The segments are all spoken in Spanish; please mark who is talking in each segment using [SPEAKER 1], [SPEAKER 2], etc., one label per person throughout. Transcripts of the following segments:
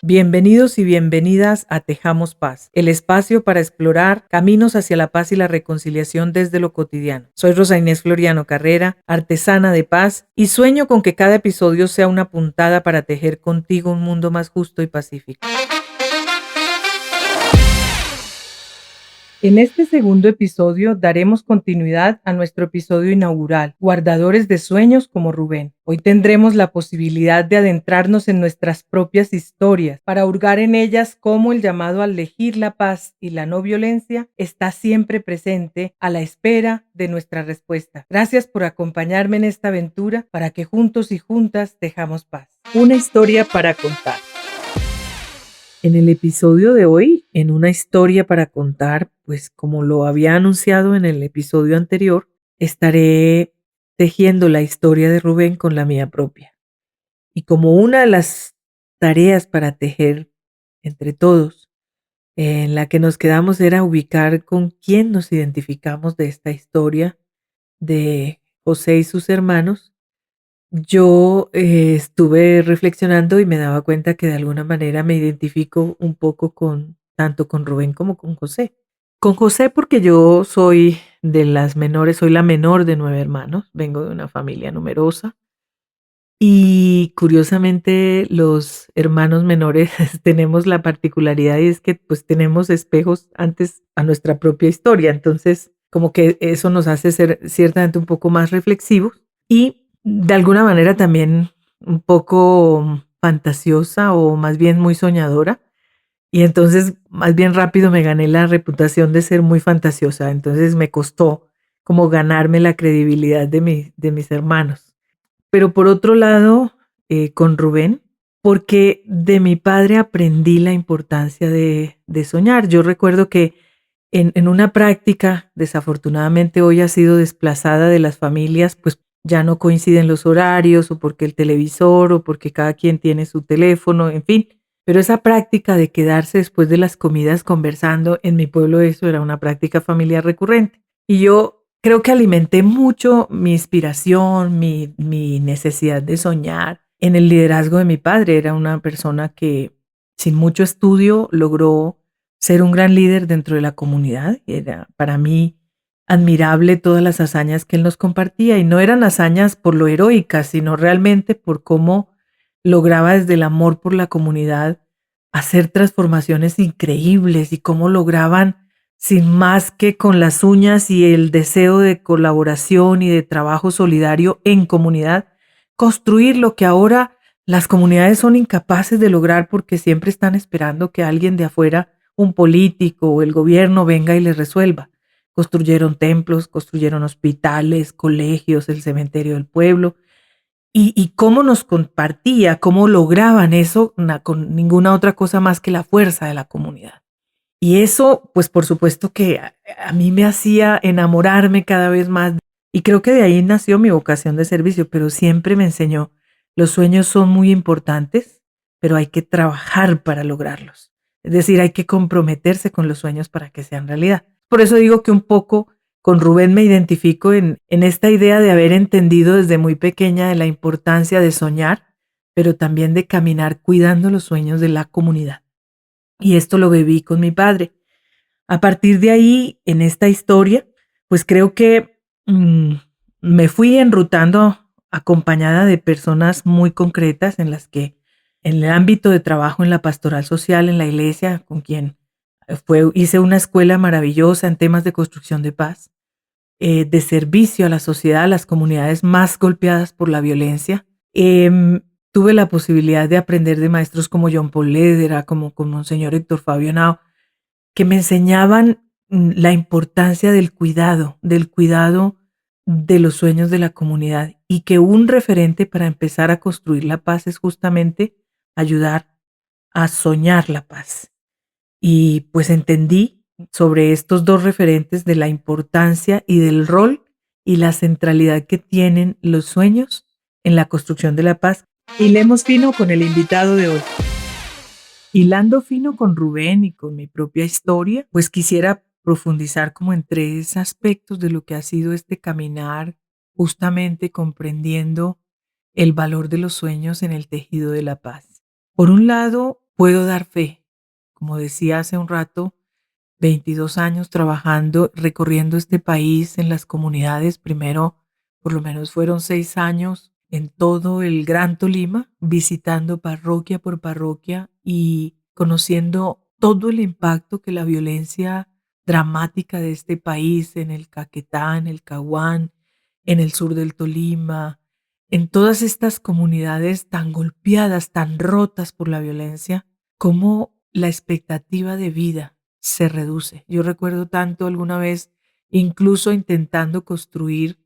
[SPEAKER 1] Bienvenidos y bienvenidas a Tejamos Paz, el espacio para explorar caminos hacia la paz y la reconciliación desde lo cotidiano. Soy Rosa Inés Floriano Carrera, artesana de paz, y sueño con que cada episodio sea una puntada para tejer contigo un mundo más justo y pacífico. En este segundo episodio daremos continuidad a nuestro episodio inaugural, Guardadores de Sueños como Rubén. Hoy tendremos la posibilidad de adentrarnos en nuestras propias historias para hurgar en ellas cómo el llamado a elegir la paz y la no violencia está siempre presente a la espera de nuestra respuesta. Gracias por acompañarme en esta aventura para que juntos y juntas tejamos paz. Una historia para contar. En el episodio de hoy, en una historia para contar, pues como lo había anunciado en el episodio anterior, estaré tejiendo la historia de Rubén con la mía propia. Y como una de las tareas para tejer entre todos, en la que nos quedamos era ubicar con quién nos identificamos de esta historia de José y sus hermanos. Yo estuve reflexionando y me daba cuenta que de alguna manera me identifico un poco con tanto con Rubén como con José. Con José porque yo soy de las menores, soy la menor de 9 hermanos, vengo de una familia numerosa y curiosamente los hermanos menores tenemos la particularidad y es que pues tenemos espejos antes a nuestra propia historia, entonces como que eso nos hace ser ciertamente un poco más reflexivos y de alguna manera también un poco fantasiosa o más bien muy soñadora. Y entonces más bien rápido me gané la reputación de ser muy fantasiosa. Entonces me costó como ganarme la credibilidad de mis hermanos. Pero por otro lado, con Rubén, porque de mi padre aprendí la importancia de soñar. Yo recuerdo que en una práctica, desafortunadamente hoy ha sido desplazada de las familias, pues ya no coinciden los horarios o porque el televisor o porque cada quien tiene su teléfono, en fin. Pero esa práctica de quedarse después de las comidas conversando, en mi pueblo eso era una práctica familiar recurrente. Y yo creo que alimenté mucho mi inspiración, mi necesidad de soñar en el liderazgo de mi padre. Era una persona que sin mucho estudio logró ser un gran líder dentro de la comunidad. Era para mí admirable todas las hazañas que él nos compartía y no eran hazañas por lo heroicas, sino realmente por cómo lograba desde el amor por la comunidad hacer transformaciones increíbles y cómo lograban sin más que con las uñas y el deseo de colaboración y de trabajo solidario en comunidad, construir lo que ahora las comunidades son incapaces de lograr porque siempre están esperando que alguien de afuera, un político o el gobierno venga y les resuelva. Construyeron templos, construyeron hospitales, colegios, el cementerio del pueblo, y cómo nos compartía, cómo lograban eso con ninguna otra cosa más que la fuerza de la comunidad. Y eso, pues por supuesto que a mí me hacía enamorarme cada vez más. Y creo que de ahí nació mi vocación de servicio, pero siempre me enseñó, los sueños son muy importantes, pero hay que trabajar para lograrlos. Es decir, hay que comprometerse con los sueños para que sean realidad. Por eso digo que un poco con Rubén me identifico en esta idea de haber entendido desde muy pequeña de la importancia de soñar, pero también de caminar cuidando los sueños de la comunidad. Y esto lo viví con mi padre. A partir de ahí, en esta historia, pues creo que me fui enrutando acompañada de personas muy concretas en las que en el ámbito de trabajo en la pastoral social, en la iglesia, con quien hice una escuela maravillosa en temas de construcción de paz, de servicio a la sociedad, a las comunidades más golpeadas por la violencia. Tuve la posibilidad de aprender de maestros como John Paul Lederer, como Monseñor Héctor Fabio Nao, que me enseñaban la importancia del cuidado de los sueños de la comunidad y que un referente para empezar a construir la paz es justamente ayudar a soñar la paz. Y pues entendí sobre estos dos referentes de la importancia y del rol y la centralidad que tienen los sueños en la construcción de la paz. Hilemos fino con el invitado de hoy. Hilando fino con Rubén y con mi propia historia, pues quisiera profundizar como en 3 aspectos de lo que ha sido este caminar, justamente comprendiendo el valor de los sueños en el tejido de la paz. Por un lado, puedo dar fe. Como decía hace un rato, 22 años trabajando, recorriendo este país en las comunidades. Primero, por lo menos fueron 6 años en todo el Gran Tolima, visitando parroquia por parroquia y conociendo todo el impacto que la violencia dramática de este país en el Caquetá, en el Caguán, en el sur del Tolima, en todas estas comunidades tan golpeadas, tan rotas por la violencia, cómo la expectativa de vida se reduce. Yo recuerdo tanto alguna vez, incluso intentando construir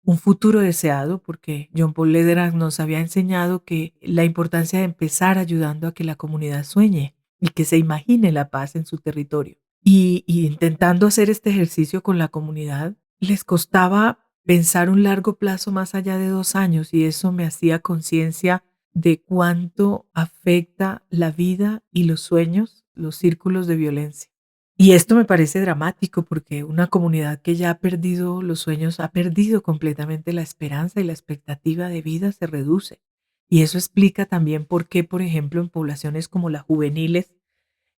[SPEAKER 1] un futuro deseado, porque John Paul Lederach nos había enseñado que la importancia de empezar ayudando a que la comunidad sueñe y que se imagine la paz en su territorio. Y intentando hacer este ejercicio con la comunidad, les costaba pensar un largo plazo más allá de 2 años, y eso me hacía conciencia de cuánto afecta la vida y los sueños, los círculos de violencia. Y esto me parece dramático porque una comunidad que ya ha perdido los sueños, ha perdido completamente la esperanza, y la expectativa de vida se reduce. Y eso explica también por qué, por ejemplo, en poblaciones como las juveniles,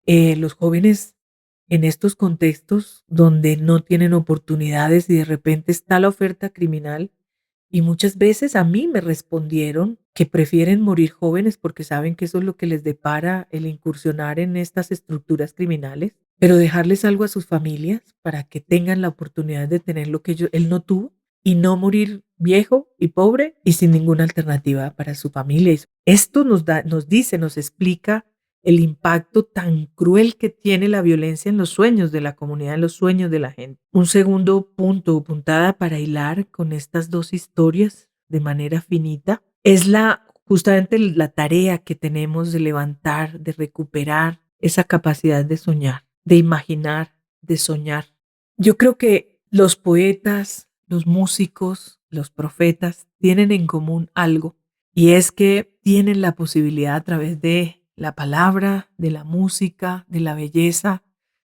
[SPEAKER 1] los jóvenes en estos contextos donde no tienen oportunidades y de repente está la oferta criminal, y muchas veces a mí me respondieron que prefieren morir jóvenes porque saben que eso es lo que les depara el incursionar en estas estructuras criminales, pero dejarles algo a sus familias para que tengan la oportunidad de tener lo que él no tuvo, y no morir viejo y pobre y sin ninguna alternativa para su familia. Esto nos dice, nos explica el impacto tan cruel que tiene la violencia en los sueños de la comunidad, en los sueños de la gente. Un segundo punto o puntada para hilar con estas dos historias de manera finita es justamente la tarea que tenemos de levantar, de recuperar esa capacidad de soñar, de imaginar, de soñar. Yo creo que los poetas, los músicos, los profetas tienen en común algo, y es que tienen la posibilidad a través de la palabra, de la música, de la belleza,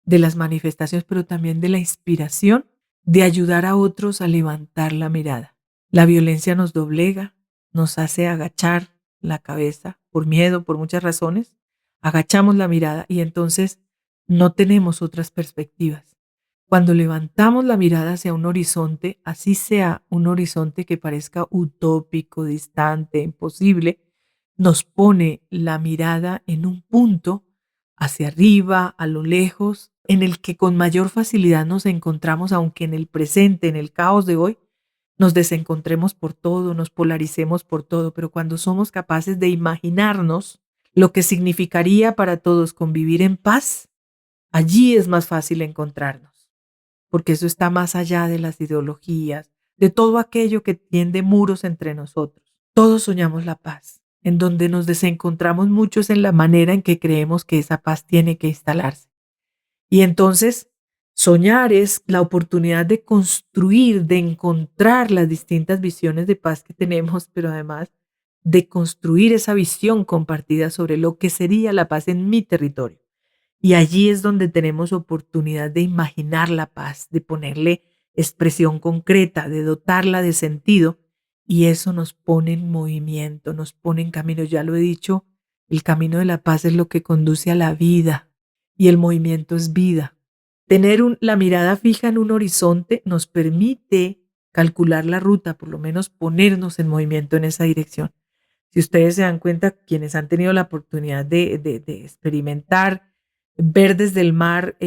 [SPEAKER 1] de las manifestaciones, pero también de la inspiración, de ayudar a otros a levantar la mirada. La violencia nos doblega, nos hace agachar la cabeza por miedo, por muchas razones. Agachamos la mirada y entonces no tenemos otras perspectivas. Cuando levantamos la mirada hacia un horizonte, así sea un horizonte que parezca utópico, distante, imposible, nos pone la mirada en un punto hacia arriba, a lo lejos, en el que con mayor facilidad nos encontramos, aunque en el presente, en el caos de hoy, nos desencontremos por todo, nos polaricemos por todo, pero cuando somos capaces de imaginarnos lo que significaría para todos convivir en paz, allí es más fácil encontrarnos, porque eso está más allá de las ideologías, de todo aquello que tiende muros entre nosotros. Todos soñamos la paz. En donde nos desencontramos muchos en la manera en que creemos que esa paz tiene que instalarse. Y entonces, soñar es la oportunidad de construir, de encontrar las distintas visiones de paz que tenemos, pero además de construir esa visión compartida sobre lo que sería la paz en mi territorio. Y allí es donde tenemos oportunidad de imaginar la paz, de ponerle expresión concreta, de dotarla de sentido, y eso nos pone en movimiento, nos pone en camino. Ya lo he dicho, el camino de la paz es lo que conduce a la vida, y el movimiento es vida. Tener la mirada fija en un horizonte nos permite calcular la ruta, por lo menos ponernos en movimiento en esa dirección. Si ustedes se dan cuenta, quienes han tenido la oportunidad de experimentar, ver desde el mar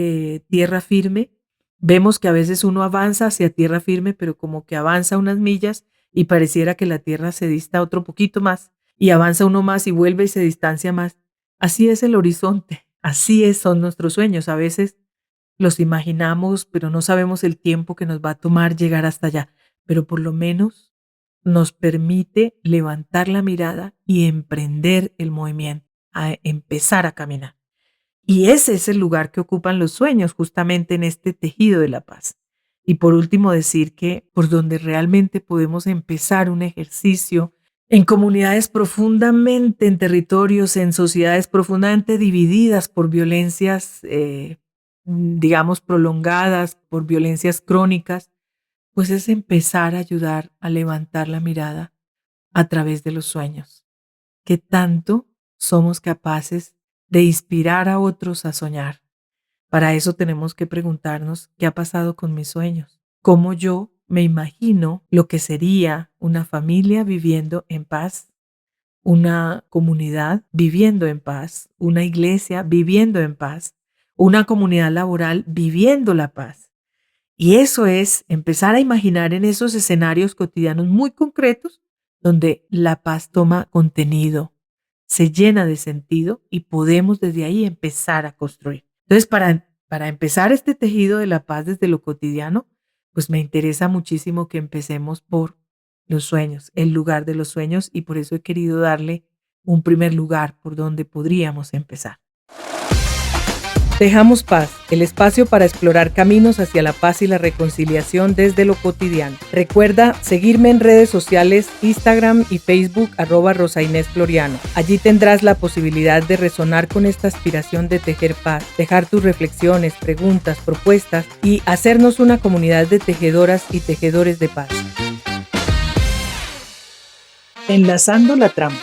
[SPEAKER 1] tierra firme, vemos que a veces uno avanza hacia tierra firme, pero como que avanza unas millas y pareciera que la tierra se dista otro poquito más, y avanza uno más y vuelve y se distancia más. Así es el horizonte, son nuestros sueños. A veces los imaginamos, pero no sabemos el tiempo que nos va a tomar llegar hasta allá, pero por lo menos nos permite levantar la mirada y emprender el movimiento, a empezar a caminar. Y ese es el lugar que ocupan los sueños, justamente en este tejido de la paz. Y por último, decir que por donde realmente podemos empezar un ejercicio en comunidades profundamente, en territorios, en sociedades profundamente divididas por violencias, digamos, prolongadas, por violencias crónicas, pues es empezar a ayudar a levantar la mirada a través de los sueños. ¿Qué tanto somos capaces de inspirar a otros a soñar. Para eso tenemos que preguntarnos qué ha pasado con mis sueños, cómo yo me imagino lo que sería una familia viviendo en paz, una comunidad viviendo en paz, una iglesia viviendo en paz, una comunidad laboral viviendo la paz. Y eso es empezar a imaginar en esos escenarios cotidianos muy concretos donde la paz toma contenido, se llena de sentido y podemos desde ahí empezar a construir. Entonces, para empezar este tejido de la paz desde lo cotidiano, pues me interesa muchísimo que empecemos por los sueños, el lugar de los sueños, y por eso he querido darle un primer lugar por donde podríamos empezar. Dejamos Paz, el espacio para explorar caminos hacia la paz y la reconciliación desde lo cotidiano. Recuerda seguirme en redes sociales, Instagram y Facebook, @RosaInésFloriano. Allí tendrás la posibilidad de resonar con esta aspiración de tejer paz, dejar tus reflexiones, preguntas, propuestas y hacernos una comunidad de tejedoras y tejedores de paz. Enlazando la trama.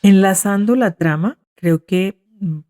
[SPEAKER 1] Enlazando la trama, creo que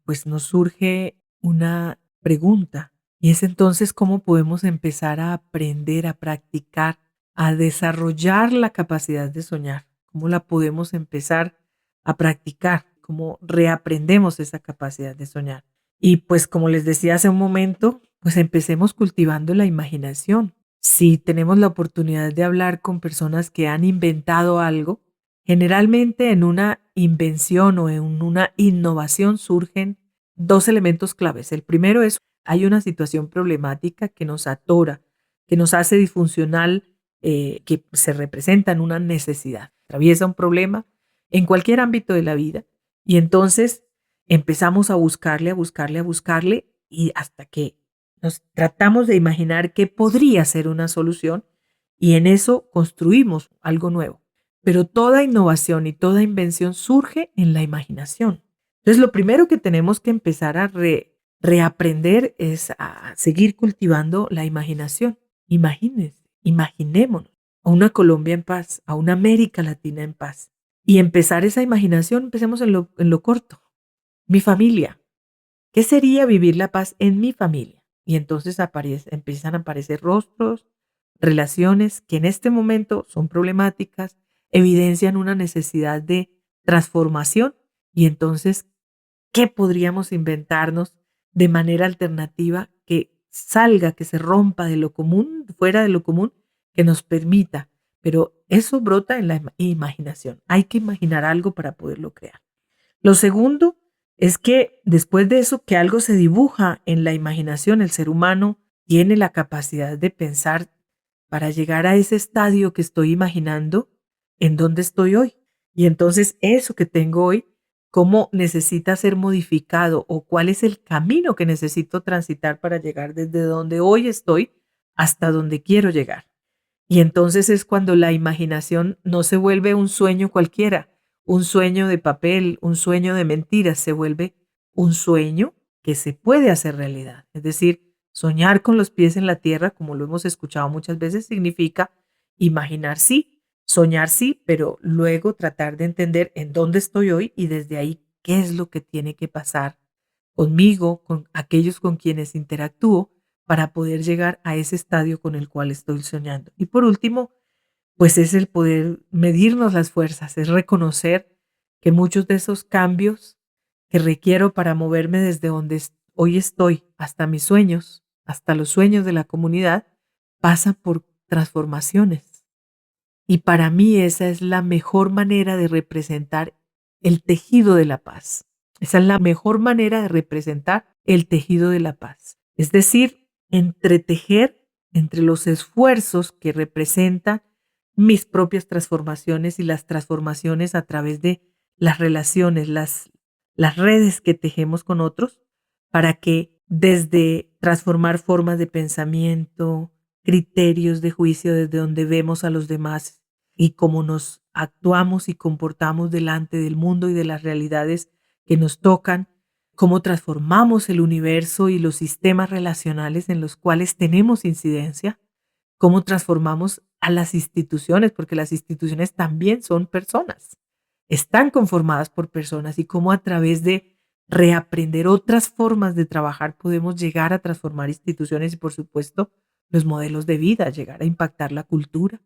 [SPEAKER 1] pues nos surge una pregunta, y es entonces cómo podemos empezar a aprender, a practicar, a desarrollar la capacidad de soñar, cómo la podemos empezar a practicar, cómo reaprendemos esa capacidad de soñar. Y pues como les decía hace un momento, pues empecemos cultivando la imaginación. Si tenemos la oportunidad de hablar con personas que han inventado algo, generalmente en una invención o en una innovación surgen dos elementos claves. El primero es, hay una situación problemática que nos atora, que nos hace disfuncional, que se representa en una necesidad. Atraviesa un problema en cualquier ámbito de la vida y entonces empezamos a buscarle, a buscarle, a buscarle y hasta que nos tratamos de imaginar qué podría ser una solución y en eso construimos algo nuevo. Pero toda innovación y toda invención surge en la imaginación. Entonces, lo primero que tenemos que empezar a reaprender es a seguir cultivando la imaginación. Imagínense, imaginémonos a una Colombia en paz, a una América Latina en paz. Y empezar esa imaginación, empecemos en lo corto. Mi familia. ¿Qué sería vivir la paz en mi familia? Y entonces empiezan a aparecer rostros, relaciones que en este momento son problemáticas, evidencian una necesidad de transformación y entonces, ¿qué podríamos inventarnos de manera alternativa que salga, que se rompa de lo común, fuera de lo común, que nos permita? Pero eso brota en la imaginación. Hay que imaginar algo para poderlo crear. Lo segundo es que después de eso, que algo se dibuja en la imaginación, el ser humano tiene la capacidad de pensar para llegar a ese estadio que estoy imaginando, en dónde estoy hoy. Y entonces eso que tengo hoy, cómo necesita ser modificado o cuál es el camino que necesito transitar para llegar desde donde hoy estoy hasta donde quiero llegar. Y entonces es cuando la imaginación no se vuelve un sueño cualquiera, un sueño de papel, un sueño de mentiras, se vuelve un sueño que se puede hacer realidad. Es decir, soñar con los pies en la tierra, como lo hemos escuchado muchas veces, significa imaginar sí, soñar sí, pero luego tratar de entender en dónde estoy hoy y desde ahí qué es lo que tiene que pasar conmigo, con aquellos con quienes interactúo, para poder llegar a ese estadio con el cual estoy soñando. Y por último, pues es el poder medirnos las fuerzas, es reconocer que muchos de esos cambios que requiero para moverme desde donde hoy estoy hasta mis sueños, hasta los sueños de la comunidad, pasa por transformaciones. Y para mí esa es la mejor manera de representar el tejido de la paz. Esa es la mejor manera de representar el tejido de la paz. Es decir, entretejer entre los esfuerzos que representan mis propias transformaciones y las transformaciones a través de las relaciones, las redes que tejemos con otros, para que desde transformar formas de pensamiento, criterios de juicio desde donde vemos a los demás y cómo nos actuamos y comportamos delante del mundo y de las realidades que nos tocan, cómo transformamos el universo y los sistemas relacionales en los cuales tenemos incidencia, cómo transformamos a las instituciones, porque las instituciones también son personas. están conformadas por personas y cómo a través de reaprender otras formas de trabajar podemos llegar a transformar instituciones y, por supuesto, los modelos de vida, llegar a impactar la cultura,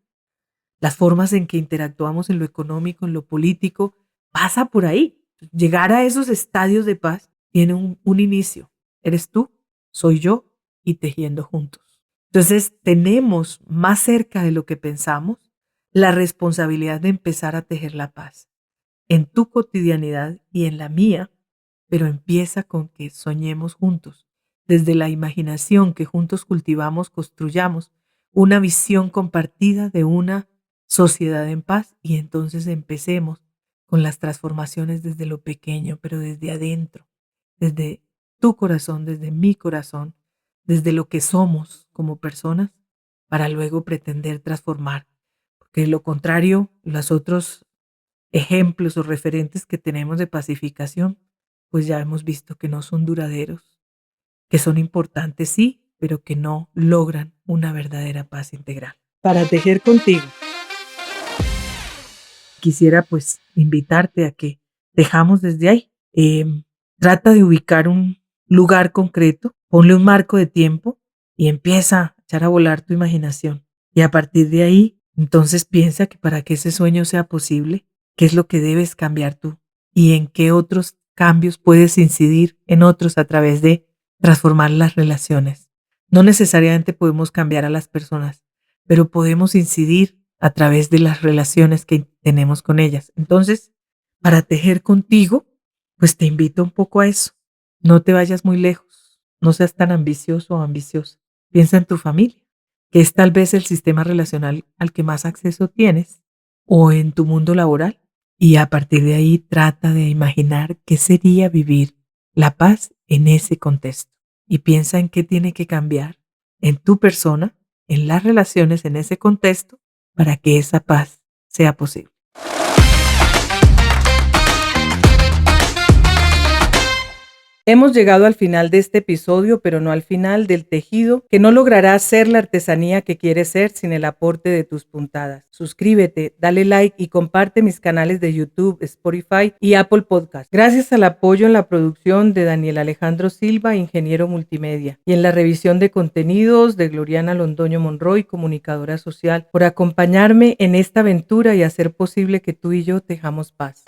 [SPEAKER 1] las formas en que interactuamos en lo económico, en lo político, pasa por ahí. Llegar a esos estadios de paz tiene un inicio. Eres tú, soy yo y tejiendo juntos. Entonces tenemos más cerca de lo que pensamos la responsabilidad de empezar a tejer la paz en tu cotidianidad y en la mía, pero empieza con que soñemos juntos. Desde la imaginación que juntos cultivamos, construyamos una visión compartida de una sociedad en paz y entonces empecemos con las transformaciones desde lo pequeño, pero desde adentro, desde tu corazón, desde mi corazón, desde lo que somos como personas, para luego pretender transformar. Porque de lo contrario, los otros ejemplos o referentes que tenemos de pacificación, pues ya hemos visto que no son duraderos, que son importantes sí, pero que no logran una verdadera paz integral. Para tejer contigo, quisiera pues invitarte a que tejamos desde ahí. Trata de ubicar un lugar concreto, ponle un marco de tiempo y empieza a echar a volar tu imaginación. Y a partir de ahí, entonces piensa que para que ese sueño sea posible, qué es lo que debes cambiar tú y en qué otros cambios puedes incidir en otros a través de transformar las relaciones. No necesariamente podemos cambiar a las personas, pero podemos incidir a través de las relaciones que tenemos con ellas. Entonces, para tejer contigo, pues te invito un poco a eso. No te vayas muy lejos, no seas tan ambicioso o ambiciosa. Piensa en tu familia, que es tal vez el sistema relacional al que más acceso tienes, o en tu mundo laboral. Y a partir de ahí trata de imaginar qué sería vivir la paz en ese contexto. Y piensa en qué tiene que cambiar en tu persona, en las relaciones, en ese contexto, para que esa paz sea posible. Hemos llegado al final de este episodio, pero no al final del tejido, que no logrará ser la artesanía que quieres ser sin el aporte de tus puntadas. Suscríbete, dale like y comparte mis canales de YouTube, Spotify y Apple Podcast. Gracias al apoyo en la producción de Daniel Alejandro Silva, ingeniero multimedia, y en la revisión de contenidos de Gloriana Londoño Monroy, comunicadora social, por acompañarme en esta aventura y hacer posible que tú y yo tejamos paz.